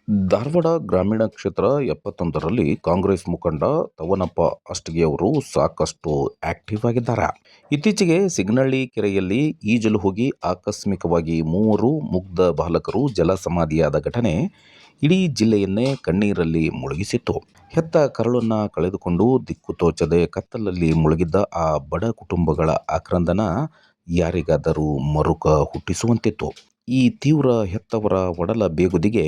ಧಾರವಾಡ ಗ್ರಾಮೀಣ ಕ್ಷೇತ್ರ 71ರಲ್ಲಿ ಕಾಂಗ್ರೆಸ್ ಮುಖಂಡ ತವನಪ್ಪ ಅಷ್ಟಗಿಯವರು ಸಾಕಷ್ಟು ಆಕ್ಟಿವ್ ಆಗಿದ್ದಾರೆ. ಇತ್ತೀಚೆಗೆ ಸಿಂಗನಹಳ್ಳಿ ಕೆರೆಯಲ್ಲಿ ಈಜಲು ಹೋಗಿ ಆಕಸ್ಮಿಕವಾಗಿ ಮೂವರು ಮುಗ್ಧ ಬಾಲಕರು ಜಲ ಸಮಾಧಿಯಾದ ಘಟನೆ ಇಡೀ ಜಿಲ್ಲೆಯನ್ನೇ ಕಣ್ಣೀರಲ್ಲಿ ಮುಳುಗಿಸಿತ್ತು. ಹೆತ್ತ ಕರುಳನ್ನ ಕಳೆದುಕೊಂಡು ದಿಕ್ಕು ತೋಚದೆ ಕತ್ತಲಲ್ಲಿ ಮುಳುಗಿದ್ದ ಆ ಬಡ ಕುಟುಂಬಗಳ ಆಕ್ರಂದನ ಯಾರಿಗಾದರೂ ಮರುಕ ಹುಟ್ಟಿಸುವಂತಿತ್ತು. ಈ ತೀವ್ರ ಹೆತ್ತವರ ಒಡಲ ಬೇಗುದಿಗೆ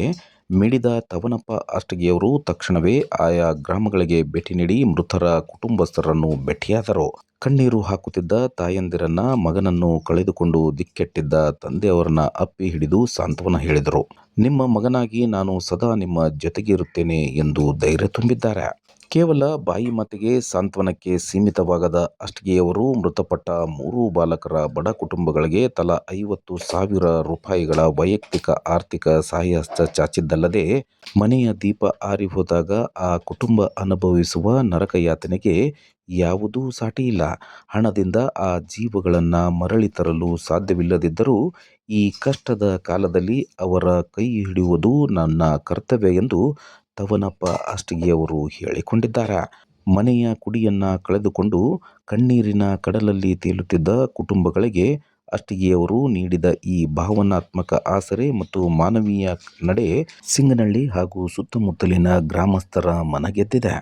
ಮಿಡಿದ ತವನಪ್ಪ ಅಷ್ಟಗಿಯವರು ತಕ್ಷಣವೇ ಆಯಾ ಗ್ರಾಮಗಳಿಗೆ ಭೇಟಿ ನೀಡಿ ಮೃತರ ಕುಟುಂಬಸ್ಥರನ್ನು ಭೇಟಿಯಾದರು. ಕಣ್ಣೀರು ಹಾಕುತ್ತಿದ್ದ ತಾಯಂದಿರನ್ನ, ಮಗನನ್ನು ಕಳೆದುಕೊಂಡು ದಿಕ್ಕೆಟ್ಟಿದ್ದ ತಂದೆಯವರನ್ನ ಅಪ್ಪಿ ಹಿಡಿದು ಸಾಂತ್ವನ ಹೇಳಿದರು. ನಿಮ್ಮ ಮಗನಾಗಿ ನಾನು ಸದಾ ನಿಮ್ಮ ಜೊತೆಗಿರುತ್ತೇನೆ ಎಂದು ಧೈರ್ಯ ತುಂಬಿದ್ದಾರೆ. ಕೇವಲ ಬಾಯಿ ಮಾತಿಗೆ ಸಾಂತ್ವನಕ್ಕೆ ಸೀಮಿತವಾಗದ ಅಷ್ಟಗಿಯವರು ಮೃತಪಟ್ಟ 3 ಬಾಲಕರ ಬಡ ಕುಟುಂಬಗಳಿಗೆ ತಲಾ 50,000 ರೂಪಾಯಿಗಳ ವೈಯಕ್ತಿಕ ಆರ್ಥಿಕ ಸಹಾಯಹಸ್ತ ಚಾಚಿದ್ದಲ್ಲದೆ, ಮನೆಯ ದೀಪ ಆರಿ ಹೋದಾಗ ಆ ಕುಟುಂಬ ಅನುಭವಿಸುವ ನರಕ ಯಾತನೆಗೆ ಯಾವುದೂ ಸಾಟಿಯಿಲ್ಲ. ಹಣದಿಂದ ಆ ಜೀವಗಳನ್ನ ಮರಳಿ ತರಲು ಸಾಧ್ಯವಿಲ್ಲದಿದ್ದರೂ ಈ ಕಷ್ಟದ ಕಾಲದಲ್ಲಿ ಅವರ ಕೈ ಹಿಡಿಯುವುದು ನನ್ನ ಕರ್ತವ್ಯ ಎಂದು ತವನಪ್ಪ ಅಷ್ಟಗಿಯವರು ಹೇಳಿಕೊಂಡಿದ್ದಾರೆ. ಮನೆಯ ಕುಡಿಯನ್ನ ಕಳೆದುಕೊಂಡು ಕಣ್ಣೀರಿನ ಕಡಲಲ್ಲಿ ತೇಲುತ್ತಿದ್ದ ಕುಟುಂಬಗಳಿಗೆ ಅಷ್ಟಗಿಯವರು ನೀಡಿದ ಈ ಭಾವನಾತ್ಮಕ ಆಸರೆ ಮತ್ತು ಮಾನವೀಯ ನಡೆ ಸಿಂಗನಹಳ್ಳಿ ಹಾಗೂ ಸುತ್ತಮುತ್ತಲಿನ ಗ್ರಾಮಸ್ಥರ ಮನಗೆದ್ದಿದೆ.